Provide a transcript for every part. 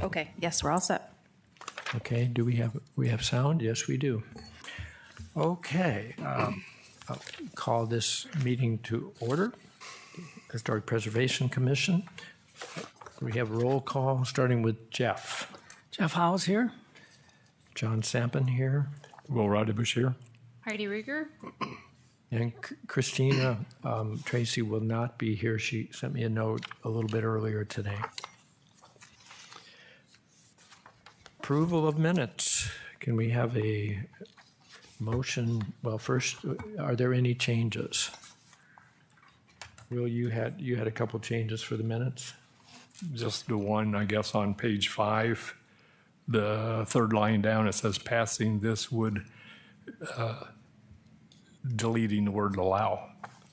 Okay, yes, we're all set. Okay, do we have sound? Yes, we do. Okay, I'll call this meeting to order. Historic Preservation Commission. We have a roll call starting with Jeff. Jeff Howes here. John Sampin here. Will Radebush here. Heidi Rieger? And Christina Tracy will not be here. She sent me a note a little bit earlier today. Approval of minutes. Can we have a motion? Well, first, are there any changes? Will, you had a couple changes for the minutes? Just the one, I guess, on page 5, the third line down, it says passing this would, deleting the word allow.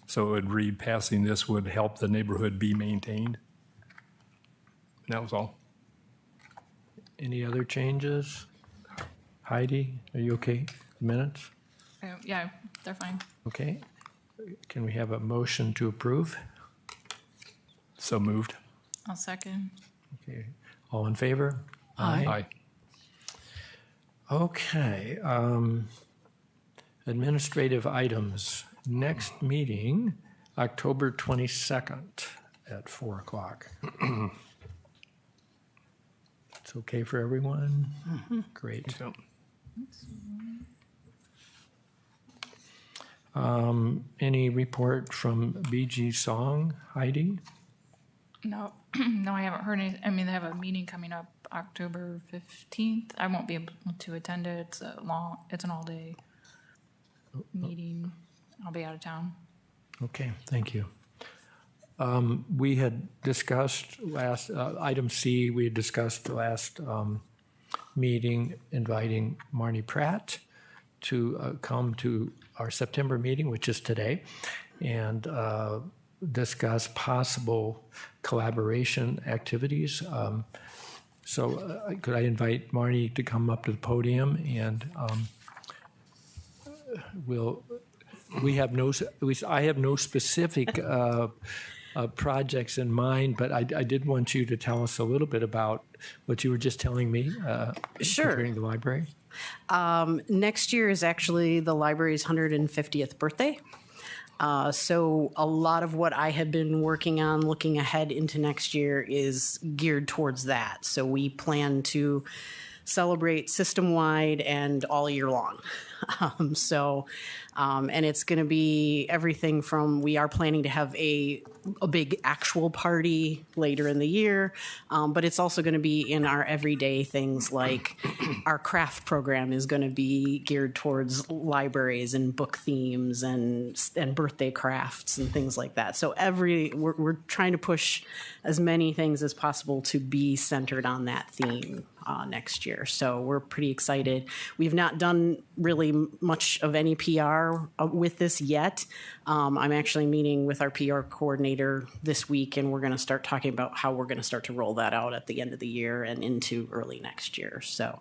So it would read, passing this would help the neighborhood be maintained. And that was all. Any other changes? Heidi, are you okay? Minutes? Yeah, they're fine. Okay. Can we have a motion to approve? So moved. I'll second. Okay. All in favor? Aye. Okay. Administrative items. Next meeting, October 22nd at 4 o'clock. It's okay for everyone? Great. So, Any report from BG Song, Heidi? No, no, I haven't heard any. I mean, they have a meeting coming up October 15th. I won't be able to attend it. It's an all-day meeting. I'll be out of town. Okay, thank you. We had discussed last, item C, we had discussed the last meeting inviting Marnie Pratt to come to our September meeting, which is today, and discuss possible collaboration activities. So could I invite Marnie to come up to the podium, and I have no specific projects in mind, but I did want you to tell us a little bit about what you were just telling me. Sure. Concerning the library. Next year is actually the library's 150th birthday. So a lot of what I have been working on looking ahead into next year is geared towards that. So we plan to celebrate system-wide and all year long. And it's going to be everything from, we are planning to have a big actual party later in the year, but it's also going to be in our everyday things, like our craft program is going to be geared towards libraries and book themes and birthday crafts and things like that. So we're trying to push as many things as possible to be centered on that theme next year. So we're pretty excited. We've not done really much of any PR with this yet. I'm actually meeting with our PR coordinator this week, and we're going to start talking about how we're going to start to roll that out at the end of the year and into early next year. So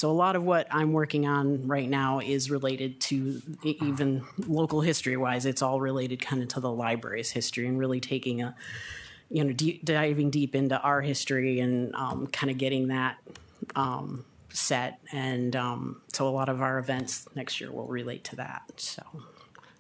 a lot of what I'm working on right now is related to, even local history-wise, it's all related kind of to the library's history and really taking diving deep into our history and kind of getting that set. And so a lot of our events next year will relate to that. So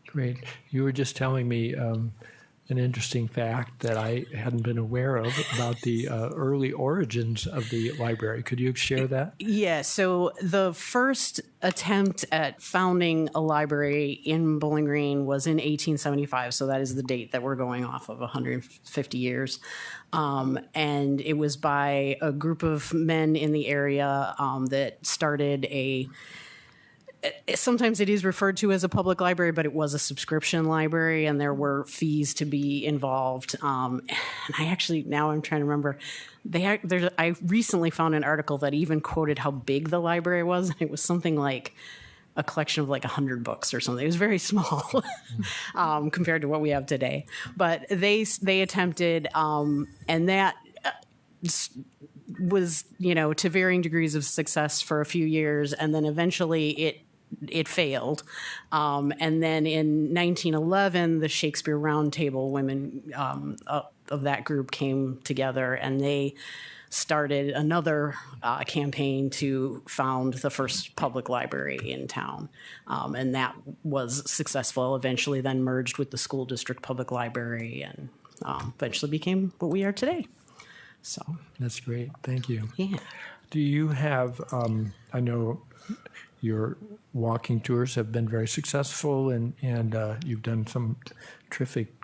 Great. You were just telling me an interesting fact that I hadn't been aware of about the early origins of the library. Could you share that? Yeah, so the first attempt at founding a library in Bowling Green was in 1875, so that is the date that we're going off of, 150 years. And it was by a group of men in the area that started sometimes it is referred to as a public library, but it was a subscription library, and there were fees to be involved. And I actually, now I'm trying to remember, I recently found an article that even quoted how big the library was. It was something like a collection of like 100 books or something. It was very small compared to what we have today. But they attempted, and that was, to varying degrees of success for a few years, and then eventually it failed. And then in 1911, the Shakespeare Roundtable women of that group came together, and they started another campaign to found the first public library in town. And that was successful, eventually then merged with the school district public library and eventually became what we are today. So, That's great. Thank you. yeah. Do you have, I know your walking tours have been very successful and you've done some terrific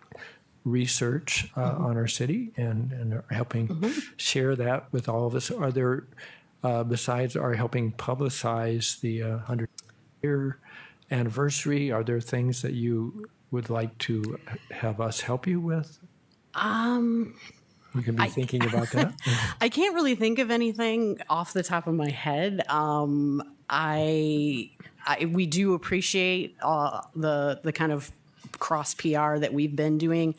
research on our city and are helping share that with all of us. Are there, besides our helping publicize the 100-year anniversary, are there things that you would like to have us help you with? You can be thinking about that. I can't really think of anything off the top of my head. We do appreciate the kind of cross PR that we've been doing.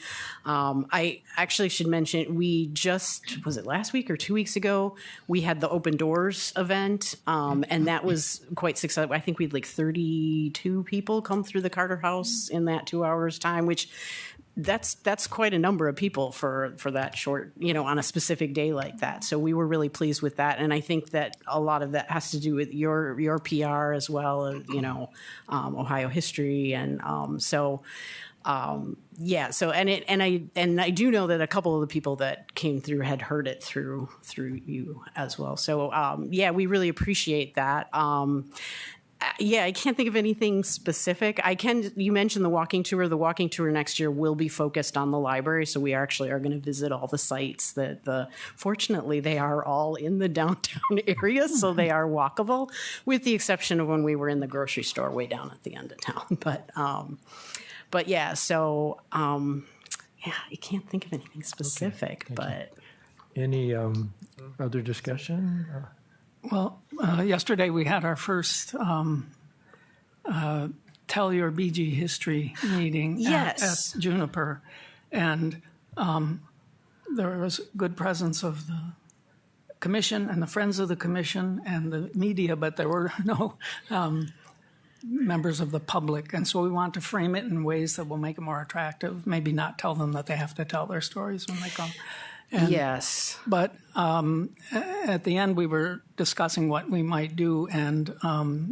I actually should mention, we just, was it last week or 2 weeks ago, we had the Open Doors event, and that was quite successful. I think we had like 32 people come through the Carter House in that 2 hours time, which that's quite a number of people for that short, on a specific day like that. So we were really pleased with that. And I think that a lot of that has to do with your PR as well as, Ohio history. And so I do know that a couple of the people that came through had heard it through you as well. So we really appreciate that. I can't think of anything specific. You mentioned the walking tour. The walking tour next year will be focused on the library. So we actually are going to visit all the sites fortunately, they are all in the downtown area. So they are walkable with the exception of when we were in the grocery store way down at the end of town. I can't think of anything specific, but. Any other discussion? Well, yesterday we had our first Tell Your BG History meeting at Juniper, and there was good presence of the commission and the friends of the commission and the media, but there were no members of the public, and so we want to frame it in ways that will make it more attractive, maybe not tell them that they have to tell their stories when they come. Yes. But at the end, we were discussing what we might do, and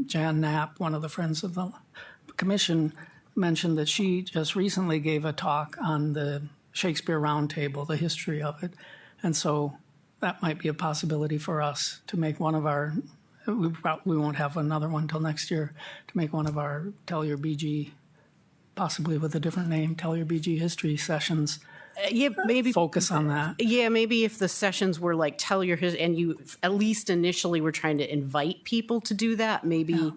Jan Knapp, one of the friends of the commission, mentioned that she just recently gave a talk on the Shakespeare Roundtable, the history of it. And so that might be a possibility for us to make one of our, we won't have another one till next year, to make one of our Tell Your BG, possibly with a different name, Tell Your BG History sessions. Maybe focus on that. Yeah, maybe if the sessions were like tell your history, and you at least initially were trying to invite people to do that, maybe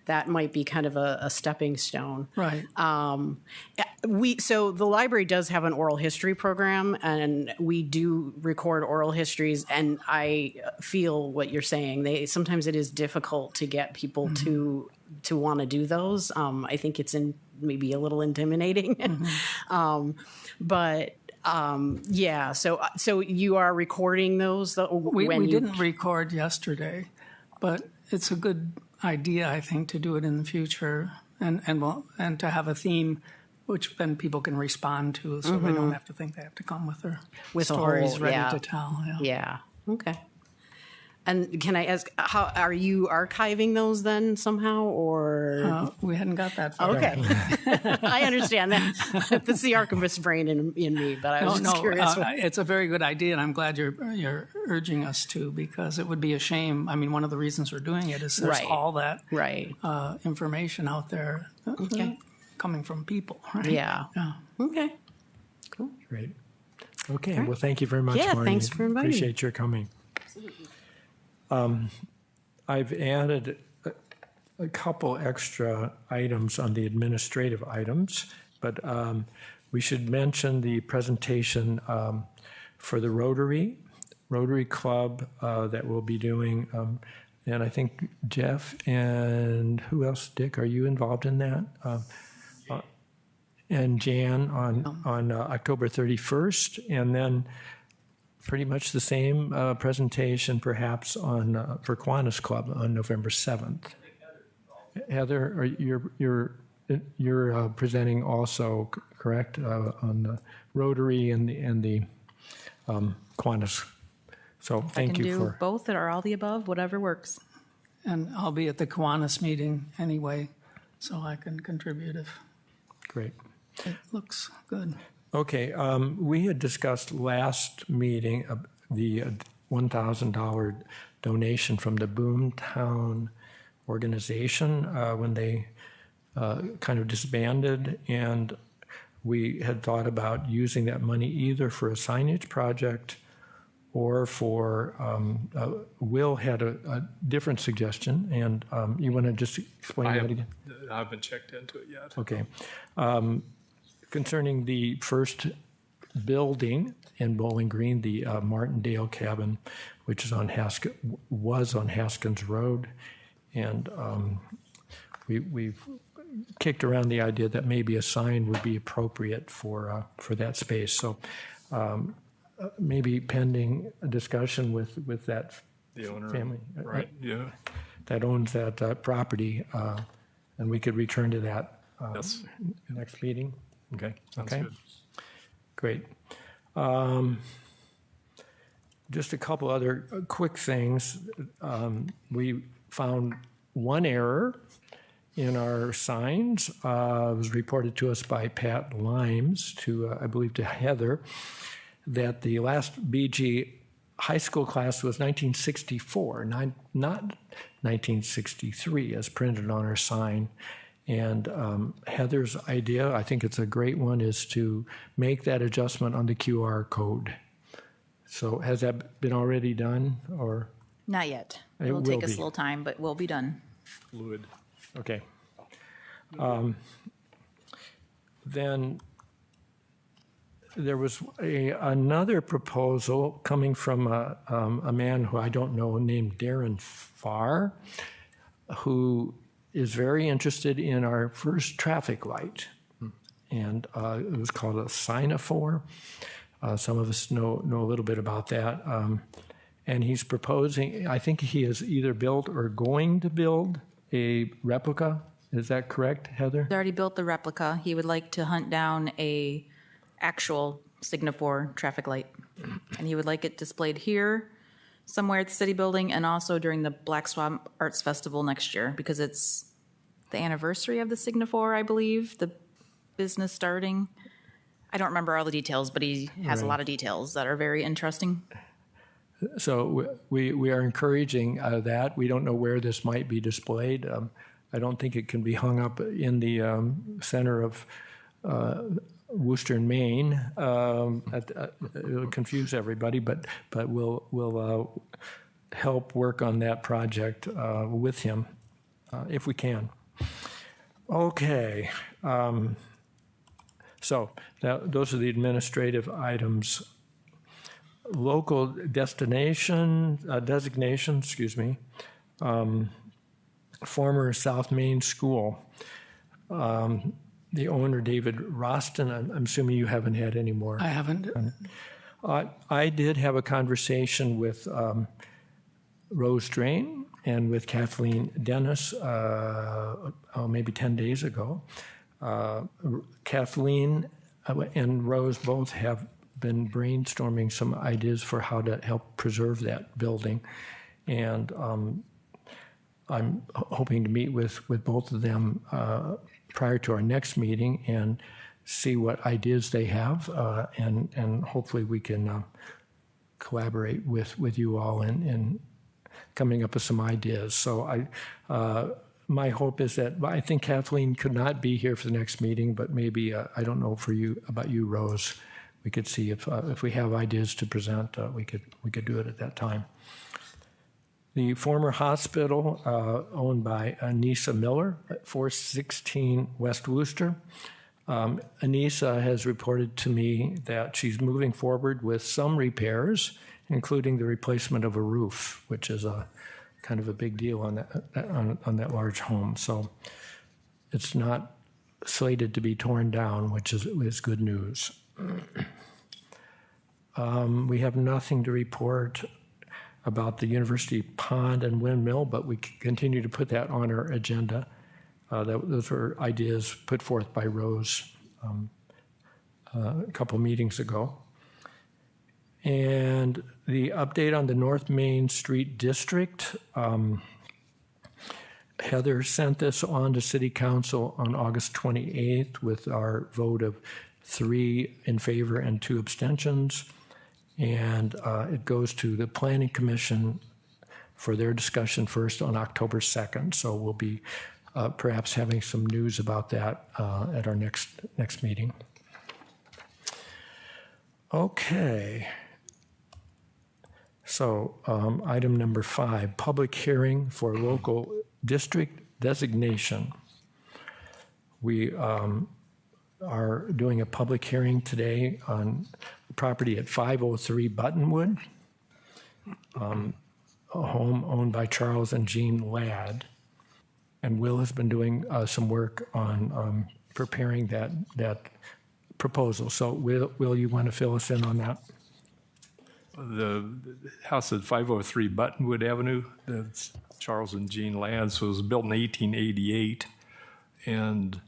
that might be kind of a stepping stone. Right. So the library does have an oral history program, and we do record oral histories. And I feel what you're saying. Sometimes it is difficult to get people to want to do those. I think it's maybe a little intimidating, but. So you are recording those? We didn't record yesterday, but it's a good idea, I think, to do it in the future and to have a theme which then people can respond to, so they don't have to think they have to come with their stories ready to tell. Yeah. Okay. And can I ask, how are you archiving those then somehow, or we hadn't got that far. Okay, I understand that. That's the archivist brain in me, but I was just curious. It's a very good idea, and I'm glad you're urging us to, because it would be a shame. I mean, one of the reasons we're doing it is there's all that information out there coming from people. Right? Yeah. Okay. Cool. Great. Okay. Well, thank you very much, Yeah. Marnie. Thanks for inviting me. Appreciate your coming. I've added a couple extra items on the administrative items, but we should mention the presentation for the Rotary Club that we'll be doing. And I think Jeff and who else, Dick, are you involved in that? And Jan on October 31st, and then pretty much the same presentation, perhaps for Kiwanis Club on November 7th. Heather, you're presenting also, correct, on the Rotary and the Kiwanis So I thank can you do for, both or all the above, whatever works. And I'll be at the Kiwanis meeting anyway, so I can contribute if great. it looks good. Okay, we had discussed last meeting the $1,000 donation from the Boomtown organization when they kind of disbanded, and we had thought about using that money either for a signage project or for, Will had a different suggestion, and you want to just explain that again? I haven't checked into it yet. Okay. Concerning the first building in Bowling Green, the Martindale Cabin, which is was on Haskins Road, and we've kicked around the idea that maybe a sign would be appropriate for that space. So maybe pending a discussion with that The owner, family right? Yeah. that owns that property, and we could return to that Yes. next meeting. Okay. Sounds Okay. good. Great. Just a couple other quick things. We found one error in our signs. It was reported to us by Pat Limes, I believe to Heather, that the last BG high school class was 1964, not 1963 as printed on our sign. And Heather's idea, I think it's a great one, is to make that adjustment on the QR code. So has that been already done, or? Not yet. It It'll take will us be. a little time, but we'll be done. Fluid. Okay. Then there was another proposal coming from a man who I don't know, named Darren Farr, who is very interested in our first traffic light. And it was called a Sinophore. Some of us know a little bit about that. And he's proposing, I think he has either built or going to build a replica. Is that correct, Heather? He's already built the replica. He would like to hunt down a actual Signafor traffic light. And he would like it displayed here, somewhere at the city building, and also during the Black Swamp Arts Festival next year, because it's the anniversary of the Signafor, I believe, the business starting. I don't remember all the details, but he has a Right. lot of details that are very interesting. So we are encouraging that. We don't know where this might be displayed. I don't think it can be hung up in the center of Worcester, Maine. It'll confuse everybody, but we'll help work on that project with him if we can. Okay. So those are the administrative items. Local designation, excuse me. Former South Main School. The owner, David Roston, I'm assuming you haven't had any more. I haven't. I did have a conversation with Rose Drain and with Kathleen Dennis maybe 10 days ago. Kathleen and Rose both have been brainstorming some ideas for how to help preserve that building. And I'm hoping to meet with both of them prior to our next meeting and see what ideas they have, and hopefully we can collaborate with you all in coming up with some ideas. So my hope is that I think Kathleen could not be here for the next meeting, but maybe I don't know about you, Rose. We could see if we have ideas to present, we could do it at that time. The former hospital owned by Anissa Miller at 416 West Worcester. Anissa has reported to me that she's moving forward with some repairs, including the replacement of a roof, which is a kind of a big deal on that large home. So it's not slated to be torn down, which is good news. We have nothing to report about the University Pond and Windmill, but we continue to put that on our agenda. Those were ideas put forth by Rose a couple meetings ago. And the update on the North Main Street District, Heather sent this on to City Council on August 28th with our vote of 3 in favor and 2 abstentions. And it goes to the Planning Commission for their discussion first on October 2nd. So we'll be perhaps having some news about that at our next meeting. Okay. So item number 5, public hearing for local district designation. We are doing a public hearing today on property at 503 Buttonwood, a home owned by Charles and Jean Ladd. And Will has been doing some work on preparing that proposal. So Will, you want to fill us in on that? The house at 503 Buttonwood Avenue, that's Charles and Jean Ladd's, was built in 1888. And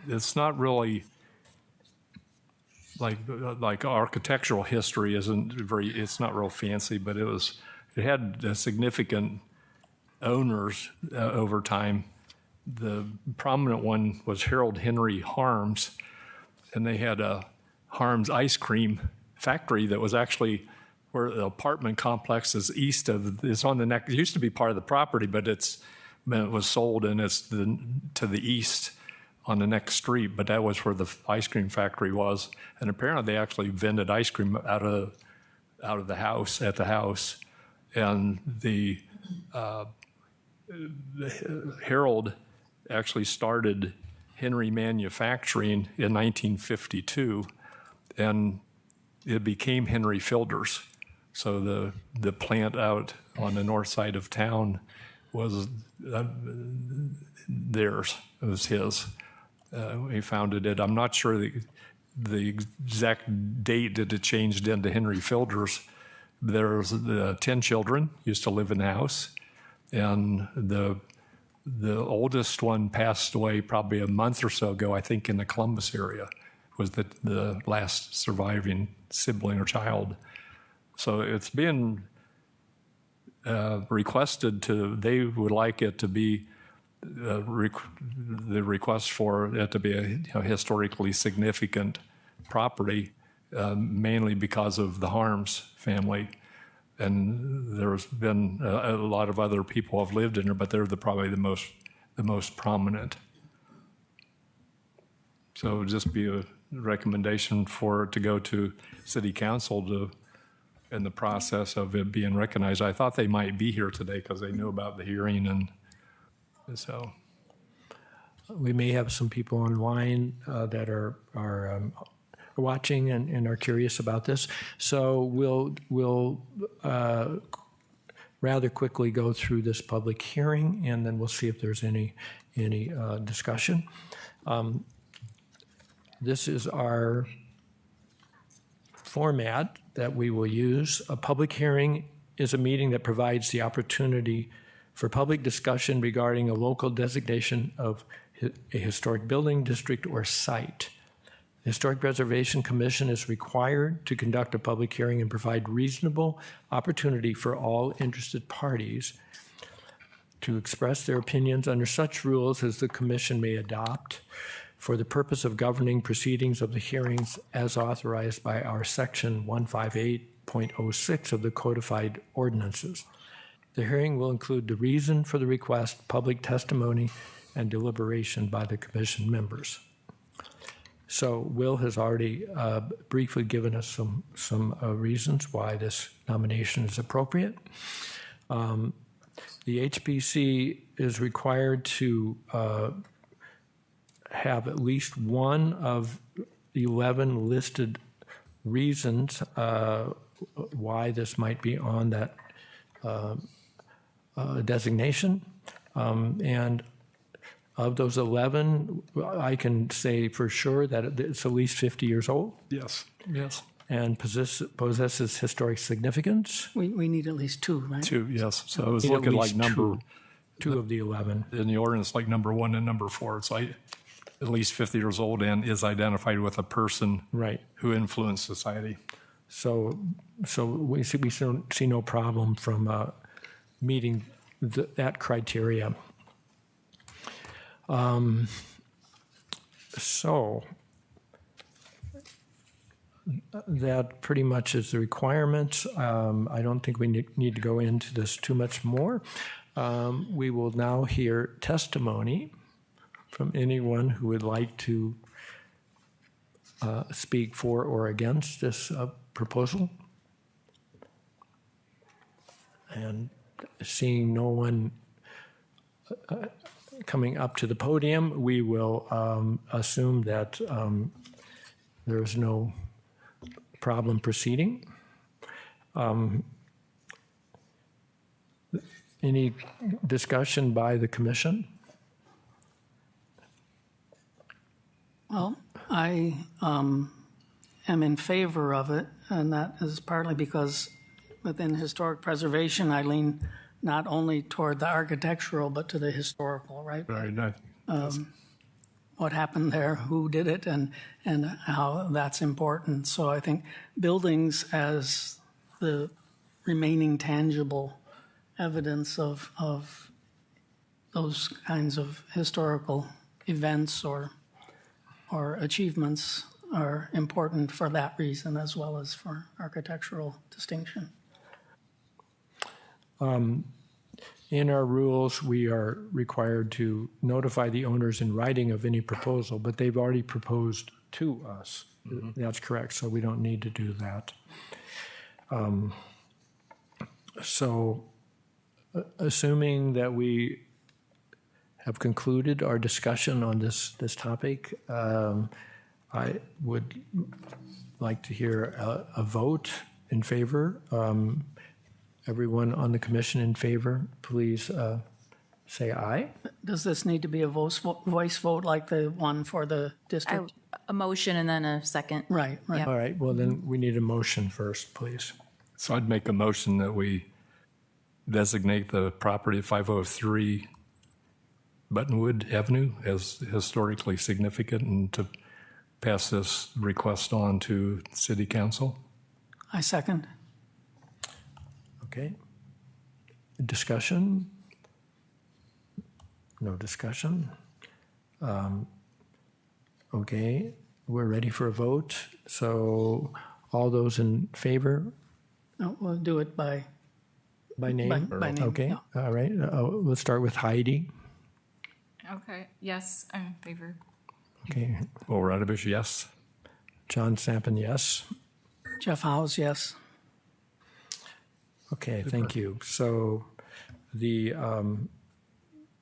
it's not really like architectural history it's not real fancy, but it had significant owners over time. The prominent one was Harold Henry Harms, and they had a Harms ice cream factory that was actually where the apartment complex is east of, it's on the next, it used to be part of the property, but it was sold and it's to the east on the next street, but that was where the ice cream factory was. And apparently they actually vended ice cream out of the house, at the house. And the Harold actually started Henry Manufacturing in 1952, and it became Henry Fielders. So the plant out on the north side of town was theirs. It was his. He founded it. I'm not sure the exact date that it changed into Henry Fielders. There's 10 children used to live in the house, and the oldest one passed away probably a month or so ago, I think, in the Columbus area, was the last surviving sibling or child. So it's been requested they would like it to be, the request for it to be a historically significant property, mainly because of the Harms family. And there's been a lot of other people have lived in there, but they're probably the most prominent. So it would just be a recommendation for it to go to City Council in the process of it being recognized. I thought they might be here today because they knew about the hearing, and so. We may have some people online that are watching and are curious about this. So we'll rather quickly go through this public hearing, and then we'll see if there's any discussion. This is our format that we will use. A public hearing is a meeting that provides the opportunity for public discussion regarding a local designation of a historic building, district, or site. The Historic Preservation Commission is required to conduct a public hearing and provide reasonable opportunity for all interested parties to express their opinions under such rules as the Commission may adopt for the purpose of governing proceedings of the hearings as authorized by our Section 158.06 of the Codified Ordinances. The hearing will include the reason for the request, public testimony, and deliberation by the Commission members. So Will has already briefly given us some reasons why this nomination is appropriate. The HPC is required to have at least one of 11 listed reasons why this might be on that designation. And of those 11, I can say for sure that it's at least 50 years old. Yes. And possesses historic significance. We need at least 2, right? 2, yes. So I was Need at looking like least number, two of the 11. in the ordinance, like number 1 and number 4. It's like at least 50 years old and is identified with a person Right. who influenced society. So we see no problem from meeting that criteria. So that pretty much is the requirements. I don't think we need to go into this too much more. We will now hear testimony from anyone who would like to speak for or against this proposal. And seeing no one coming up to the podium, we will assume that there is no problem proceeding. Any discussion by the commission? Well, I am in favor of it, and that is partly because within historic preservation, I lean not only toward the architectural, but to the historical, right? Right. What happened there, who did it, and how that's important. So I think buildings as the remaining tangible evidence of those kinds of historical events or achievements are important for that reason as well as for architectural distinction. In our rules, we are required to notify the owners in writing of any proposal, but they've already proposed to us. That's correct, so we don't need to do that. So, assuming that we have concluded our discussion on this topic, I would like to hear a vote in favor. Everyone on the commission in favor, please say aye. Does this need to be a voice vote like the one for the district? A motion and then a second. Right. Yeah. All right, well then we need a motion first, please. So I'd make a motion that we designate the property at 503 Buttonwood Avenue as historically significant and to pass this request on to City Council. I second. Okay. Discussion? No discussion? Okay, we're ready for a vote. So all those in favor No, we'll do it by name? by name. Okay, yeah. all right. Let's start with Heidi. Okay, yes, I'm in favor. Okay, Will Radovich, yes. John Sampson, yes. Jeff Howes, yes. Okay, thank you. So the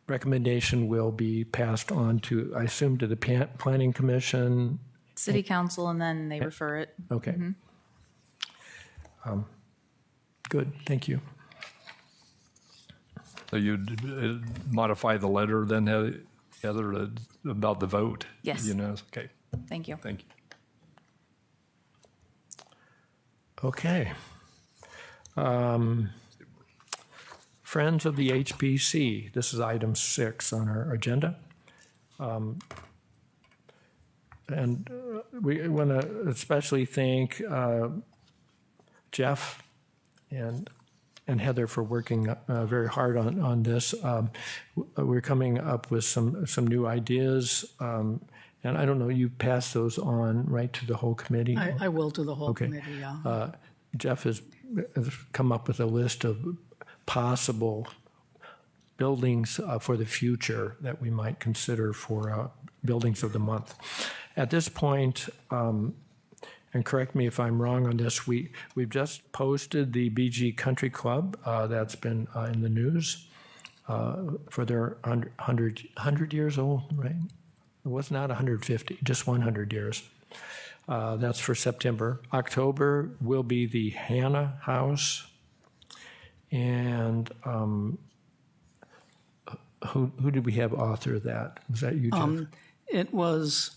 recommendation will be passed on to, I assume, to the Planning Commission. City Council, and then they refer it. Okay. Good, thank you. So you'd modify the letter then, Heather, about the vote? Yes. Okay, Thank you. thank you. Okay. Friends of the HPC, this is item 6 on our agenda. And we want to especially thank Jeff and Heather for working very hard on this. We're coming up with some new ideas, and I don't know, you pass those on right to the whole committee? I will to the whole Okay. committee, yeah. Jeff has come up with a list of possible buildings for the future that we might consider for buildings of the month. At this point, and correct me if I'm wrong on this, we've just posted the BG Country Club that's been in the news for their 100 years old, right? It was not 150, just 100 years. That's for September. October will be the Hannah House. And who did we have author that? Was that you, Jeff? It was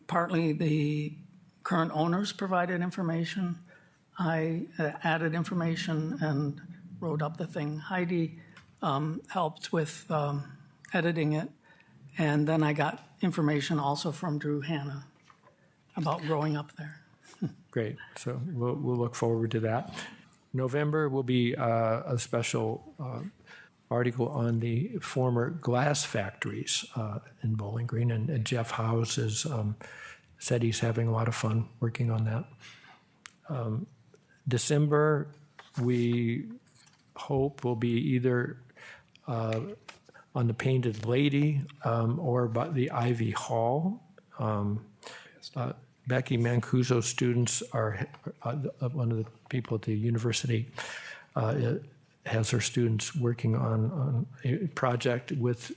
partly the current owners provided information. I added information and wrote up the thing. Heidi helped with editing it. And then I got information also from Drew Hanna about growing up there. Great. So we'll look forward to that. November will be a special article on the former glass factories in Bowling Green, and Jeff House has said he's having a lot of fun working on that. December, we hope will be either on the Painted Lady or by the Ivy Hall. Becky Mancuso students are one of the people at the university has her students working on a project with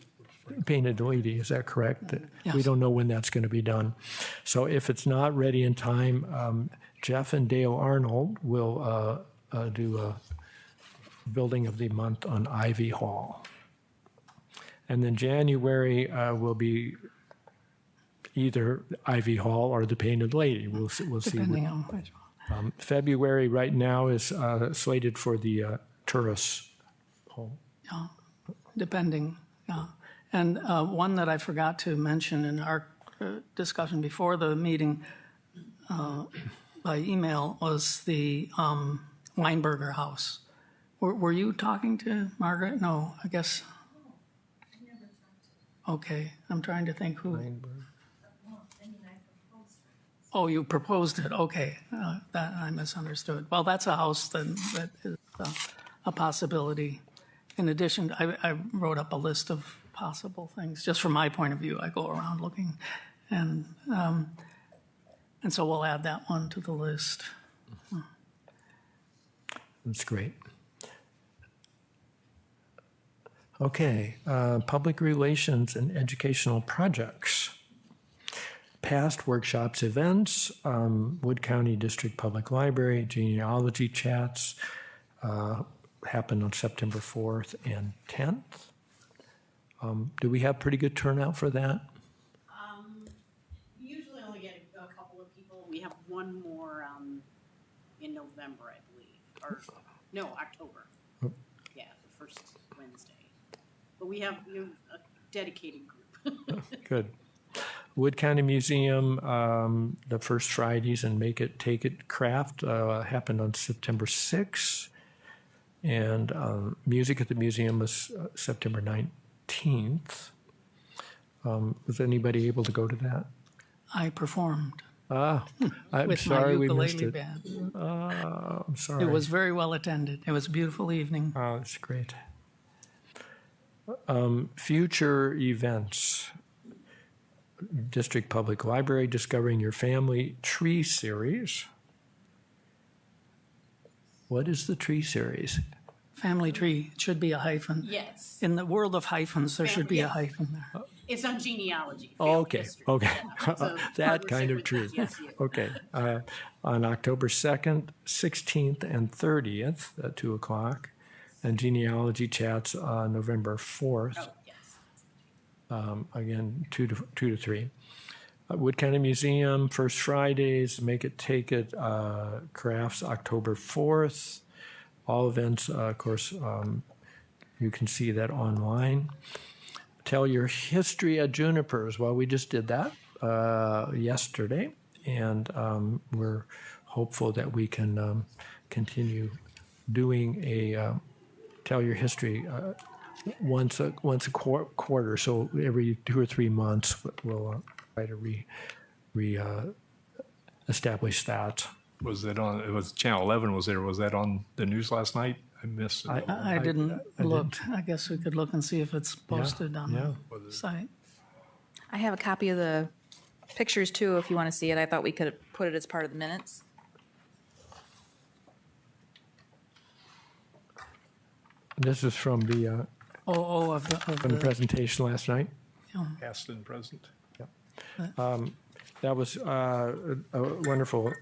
Painted Lady. Is that correct? Yes. We don't know when that's going to be done. So if it's not ready in time, Jeff and Dale Arnold will do a building of the month on Ivy Hall. And then January will be either Ivy Hall or the Painted Lady. We'll see. Depending on which one. February right now is slated for the tourist home. Yeah, depending. Yeah. And one that I forgot to mention in our discussion before the meeting by email was the Weinberger House. Were you talking to Margaret? No, I guess. Okay, I'm trying to think who. Oh, you proposed it. Okay, that I misunderstood. Well, that's a house that is a possibility. In addition, I wrote up a list of possible things just from my point of view. I go around looking, and so we'll add that one to the list. That's great. Okay, public relations and educational projects. Past workshops, events, Wood County District Public Library, genealogy chats happened on September 4th and 10th. Do we have pretty good turnout for that? Usually only get a couple of people. We have one more in November, I believe, or no, October. Yeah, the first Wednesday. But we have a dedicated group. Good. Wood County Museum, the first Fridays and Make It, Take It craft happened on September 6th. And music at the museum was September 19th. Was anybody able to go to that? I performed I'm with sorry my we missed ukulele it. band. I'm sorry. It was very well attended. It was a beautiful evening. Oh, that's great. Future events. District Public Library, Discovering Your Family Tree Series. What is the tree series? Family tree. It should be a hyphen. Yes. In the world of hyphens, there should be a Yeah. hyphen there. It's on genealogy. Oh, family okay, history. okay. Yeah, it's a That kind partnership of with tree. Yes, yes. Okay. On October 2nd, 16th, and 30th at 2 o'clock. And genealogy chats on November 4th. Oh, yes. Again, 2 to 3. Wood County Museum, First Fridays, Make It, Take It, crafts October 4th. All events, of course, you can see that online. Tell Your History at Junipers. Well, we just did that yesterday, and we're hopeful that we can continue doing a Tell Your History once a quarter. So every 2 or 3 months, we'll try to establish that. Was it on? It was Channel 11. Was that on the news last night? I missed it. I didn't look. I guess we could look and see if it's posted on the site. I have a copy of the pictures too, if you want to see it. I thought we could put it as part of the minutes. This is from the Of the presentation last night. Past and present. That was a wonderful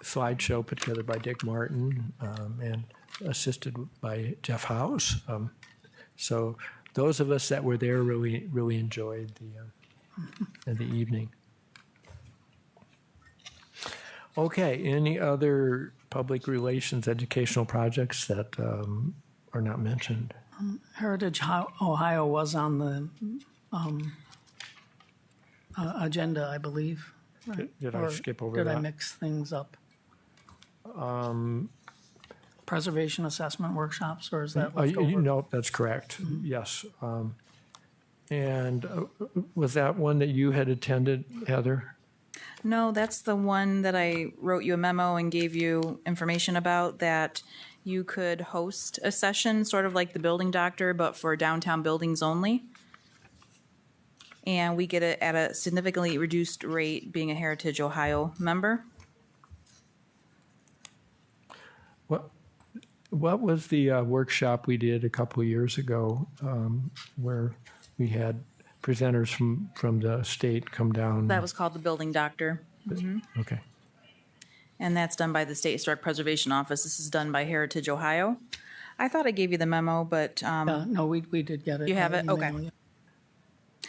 slideshow put together by Dick Martin and assisted by Jeff House. So those of us that were there really enjoyed the evening. Okay, any other public relations educational projects that are not mentioned? Heritage Ohio was on the agenda, I believe. Did I Or skip over did that? I mix things up? Preservation assessment workshops, or is that left over? No, that's correct. Yes. And was that one that you had attended, Heather? No, that's the one that I wrote you a memo and gave you information about, that you could host a session, sort of like the building doctor, but for downtown buildings only. And we get it at a significantly reduced rate, being a Heritage Ohio member. What was the workshop we did a couple of years ago where we had presenters from the state come down? That was called the building doctor. Okay. And that's done by the State Historic Preservation Office. This is done by Heritage Ohio. I thought I gave you the memo, but No, we did get it. You have it? email, Okay. yeah.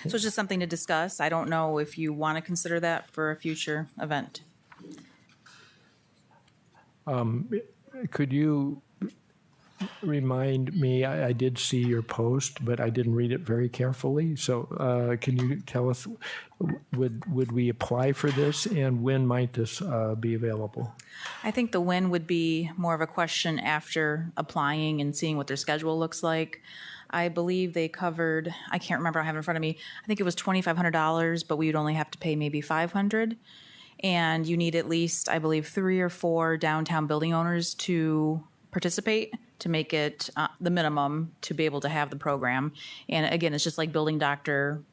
so it's just something to discuss. I don't know if you want to consider that for a future event. Could you remind me, I did see your post, but I didn't read it very carefully. So can you tell us, would we apply for this, and when might this be available? I think the when would be more of a question after applying and seeing what their schedule looks like. I believe they covered, I can't remember, I have it in front of me. I think it was $2,500, but we would only have to pay maybe $500. And you need at least, I believe, 3 or 4 downtown building owners to participate to make it the minimum to be able to have the program. And again, it's just like building doctor.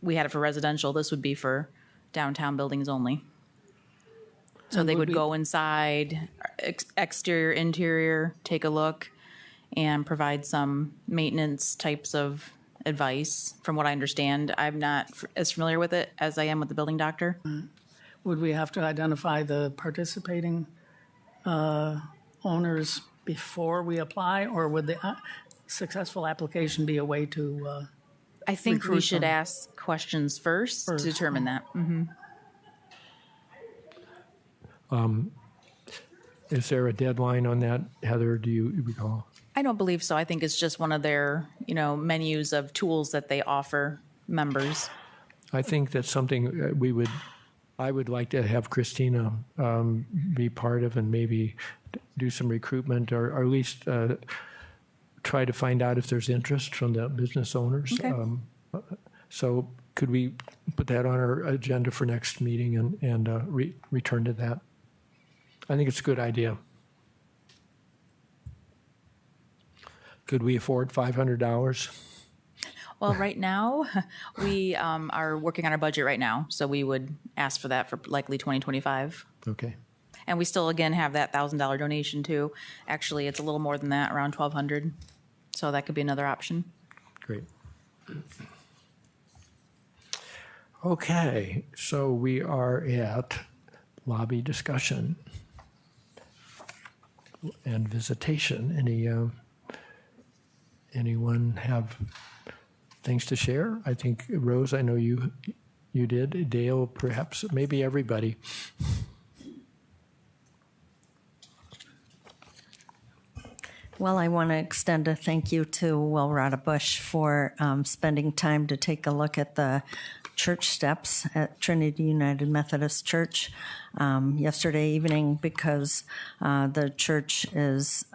We had it for residential. This would be for downtown buildings only. So And they would would we- go inside, exterior, interior, take a look, and provide some maintenance types of advice. From what I understand, I'm not as familiar with it as I am with the building doctor. Would we have to identify the participating owners before we apply, or would the successful application be a way to? I think we Recruit should them. ask questions first to First, determine that. Is there a deadline on that, Heather? Do you recall? I don't believe so. I think it's just one of their, menus of tools that they offer members. I think that's something I would like to have Christina be part of, and maybe do some recruitment, or at least try to find out if there's interest from the business owners. Okay. So could we put that on our agenda for next meeting and return to that? I think it's a good idea. Could we afford $500? Well, right now, we are working on our budget right now, so we would ask for that for likely 2025. Okay. And we still, again, have that $1,000 donation too. Actually, it's a little more than that, around $1,200. So that could be another option. Great. Okay, so we are at lobby discussion and visitation. Anyone have things to share? I think, Rose, I know you did. Dale, perhaps, maybe everybody. Well, I want to extend a thank you to Will Bush for spending time to take a look at the church steps at Trinity United Methodist Church yesterday evening, because the church is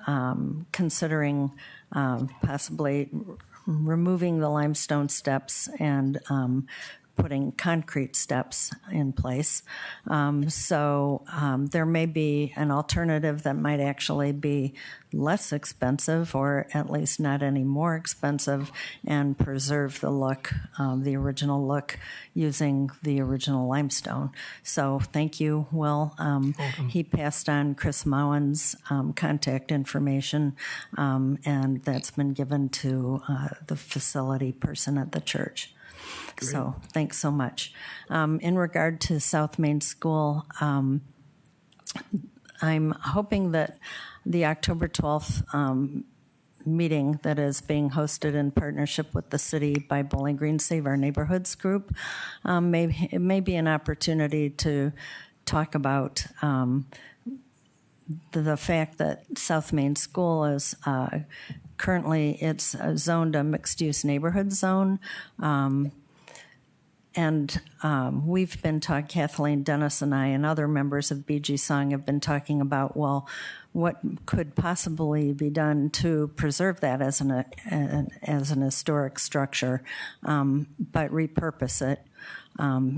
considering possibly removing the limestone steps and putting concrete steps in place. So there may be an alternative that might actually be less expensive, or at least not any more expensive, and preserve the look, the original look, using the original limestone. So thank you, Will. He passed on Chris Mowen's contact information, and that's been given to the facility person at the church. So thanks so much. In regard to South Main School, I'm hoping that the October 12th meeting that is being hosted in partnership with the city by Bowling Green Save Our Neighborhoods group, it may be an opportunity to talk about the fact that South Main School is currently, it's zoned a mixed-use neighborhood zone. we've been talking, Kathleen Dennis and I and other members of BG Song have been talking about, well, what could possibly be done to preserve that as an historic structure, but repurpose it,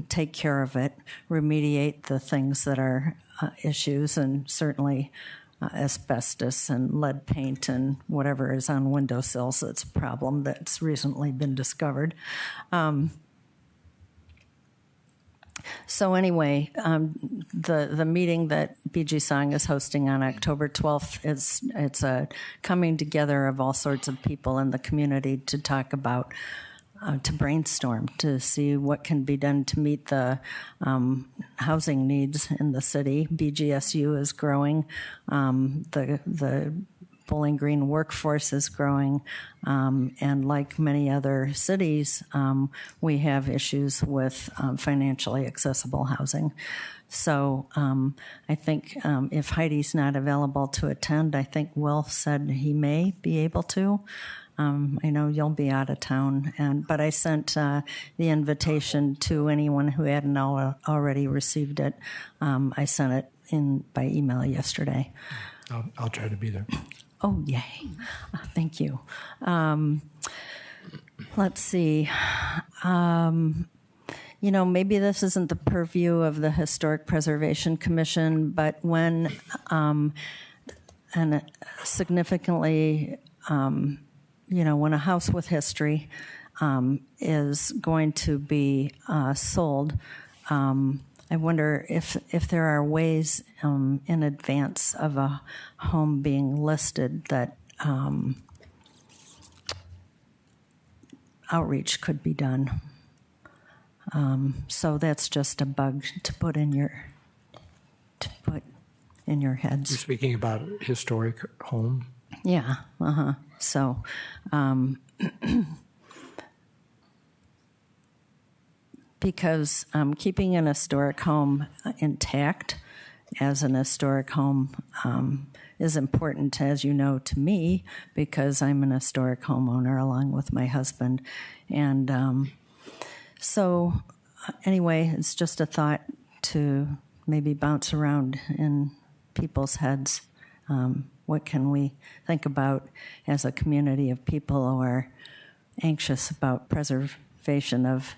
take care of it, remediate the things that are issues, and certainly asbestos and lead paint and whatever is on windowsills that's a problem that's recently been discovered. So anyway, the meeting that BG Song is hosting on October 12th it's a coming together of all sorts of people in the community to talk about, to brainstorm, to see what can be done to meet the housing needs in the city. BGSU is growing. The Bowling Green workforce is growing, and like many other cities, we have issues with financially accessible housing. So I think if Heidi's not available to attend, I think Will said he may be able to. I know you'll be out of town, but I sent the invitation to anyone who hadn't already received it. I sent it in by email yesterday. I'll try to be there. Oh, yay. Thank you. Let's see. Maybe this isn't the purview of the Historic Preservation Commission, but when when a house with history is going to be sold, I wonder if there are ways in advance of a home being listed that outreach could be done. So that's just a bug to put in your heads. You're speaking about historic home? Yeah. So. Because keeping an historic home intact as an historic home is important, as you know, to me, because I'm an historic homeowner along with my husband. And so anyway, it's just a thought to maybe bounce around in people's heads. What can we think about as a community of people who are anxious about preservation of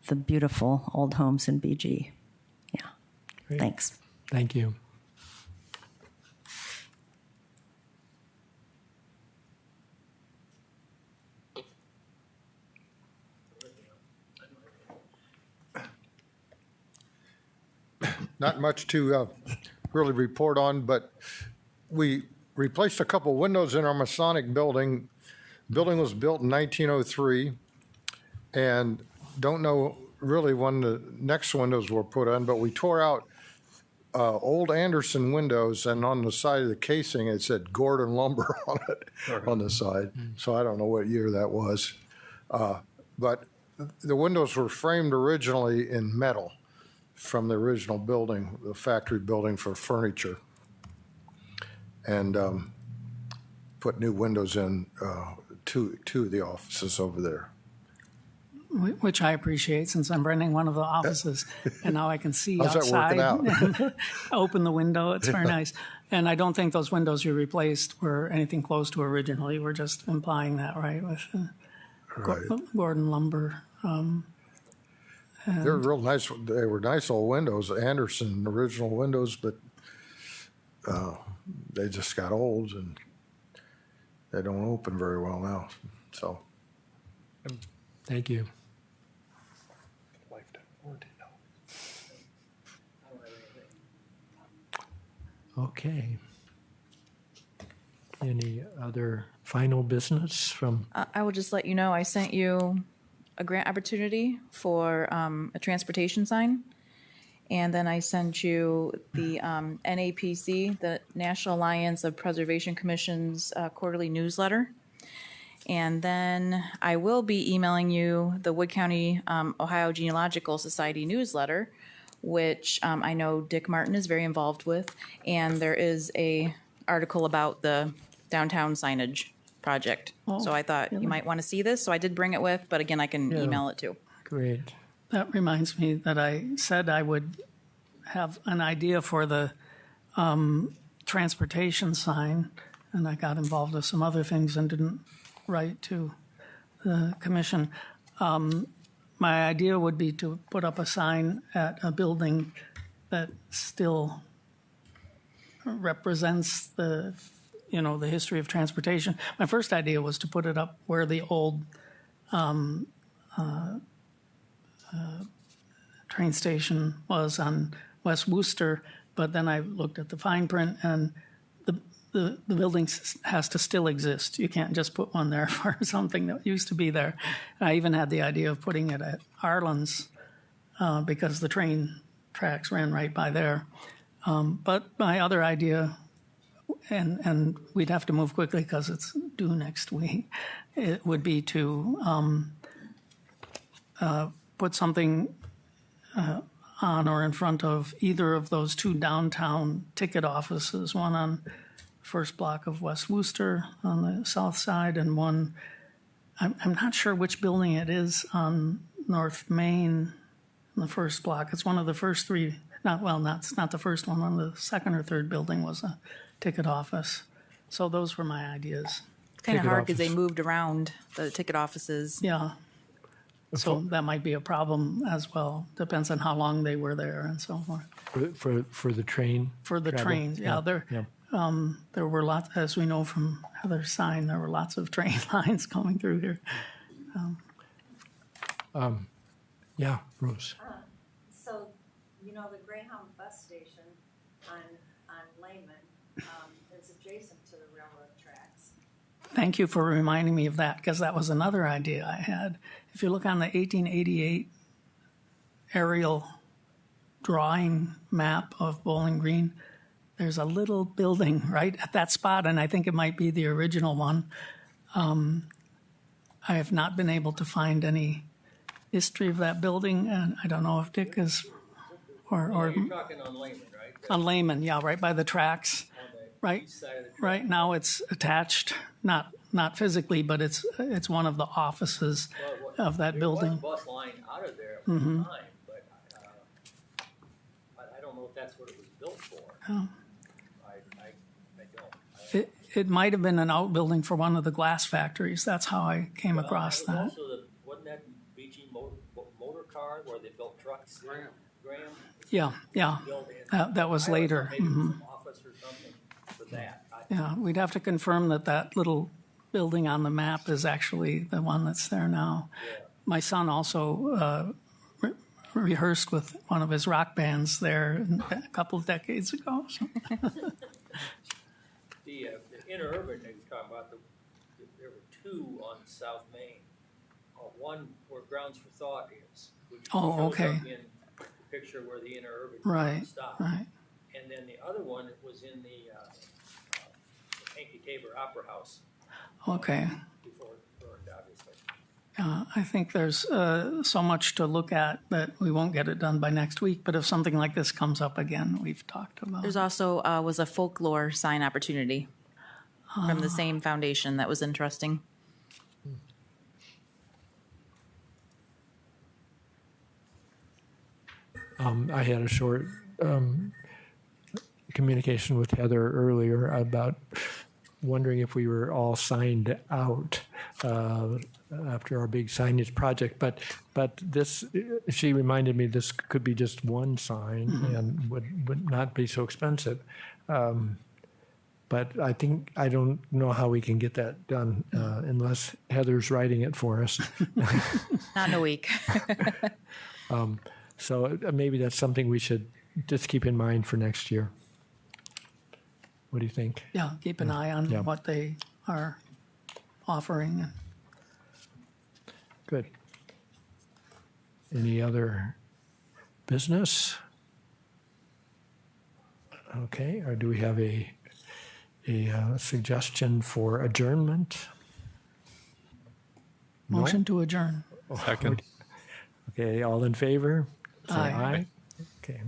the beautiful old homes in BG? Yeah. Great. Thanks. Thank you. Not much to really report on, but we replaced a couple windows in our Masonic building. The building was built in 1903, and don't know really when the next windows were put in, but we tore out old Anderson windows, and on the side of the casing it said Gordon Lumber on it, on the side. So I don't know what year that was. But the windows were framed originally in metal from the original building, the factory building for furniture, and put new windows in two of the offices over there. Which I appreciate, since I'm renting one of the offices, and now I can see How's that outside working out? open the window. It's very nice. And I don't think those windows you replaced were anything close to original. You were just implying that, right? With Right. Gordon Lumber. They're real nice. They were nice old windows, Anderson original windows, but they just got old and they don't open very well now. So, Thank you. Okay. Any other final business from? I will just let you know, I sent you a grant opportunity for a transportation sign. And then I sent you the NAPC, the National Alliance of Preservation Commission's quarterly newsletter. And then I will be emailing you the Wood County, Ohio Genealogical Society newsletter, which I know Dick Martin is very involved with. And there is a article about the downtown signage project. So I thought you might want to see this. So I did bring it with, but again, I can email it too. Great. that reminds me that I said I would have an idea for the transportation sign, and I got involved with some other things and didn't write to the commission. My idea would be to put up a sign at a building that still represents the history of transportation. My first idea was to put it up where the old train station was on West Worcester, but then I looked at the fine print, and the building has to still exist. You can't just put one there for something that used to be there. I even had the idea of putting it at Arlen's because the train tracks ran right by there. But my other idea, and we'd have to move quickly because it's due next week, it would be to put something on or in front of either of those two downtown ticket offices, one on the first block of West Worcester on the south side, and one, I'm not sure which building it is on North Main in the first block. It's one of the first three, it's not the first one, one of the second or third building was a ticket office. So those were my ideas. It's kind of Ticket hard because they office. moved around the ticket offices. Yeah. So that might be a problem as well. Depends on how long they were there and so forth. For the train? For the travel? trains, there were lots, as we know from Heather's sign, there were lots of train lines coming through here. Yeah, Rose. So, the Greyhound bus station on Lehman is adjacent to the railroad tracks. Thank you for reminding me of that, because that was another idea I had. If you look on the 1888 aerial drawing map of Bowling Green, there's a little building right at that spot, and I think it might be the original one. I have not been able to find any history of that building, and I don't know if Dick is, or You're talking on Lehman, right? on Lehman, yeah, right by the tracks. Right, right now it's attached, not physically, but it's one of the offices of that building. There was a bus line out of there at one time, but I don't know if that's what it was built for. Oh. I don't. It might have been an outbuilding for one of the glass factories. That's how I came across It was that. also wasn't that BG motor car where they built trucks? Graham? Yeah, Built in. that was I always later. thought maybe it was some office or something for that. Yeah, we'd have to confirm that little building on the map is actually the one that's there now. Yeah. My son also rehearsed with one of his rock bands there a couple of decades ago. So. The interurban they were talking about, there were two on South Main. One where Grounds for Thought is, which Oh, shows okay. up in the picture where the interurban Right, stopped. right. And then the other one was in the Yankee Tabor Opera House Okay. before it burned, obviously. I think there's so much to look at that we won't get it done by next week. But if something like this comes up again, we've talked about. There's also was a folklore sign opportunity from the same foundation that was interesting. I had a short communication with Heather earlier about wondering if we were all signed out after our big signage project. But this, she reminded me this could be just one sign and would not be so expensive. But I don't know how we can get that done unless Heather's writing it for us. Not in a week. So maybe that's something we should just keep in mind for next year. What do you think? Yeah, keep an eye on Yeah. what they are offering. Good. Any other business? Okay, or do we have a suggestion for adjournment? No? Motion to adjourn. Second. Okay, all in favor? Say Aye. Okay.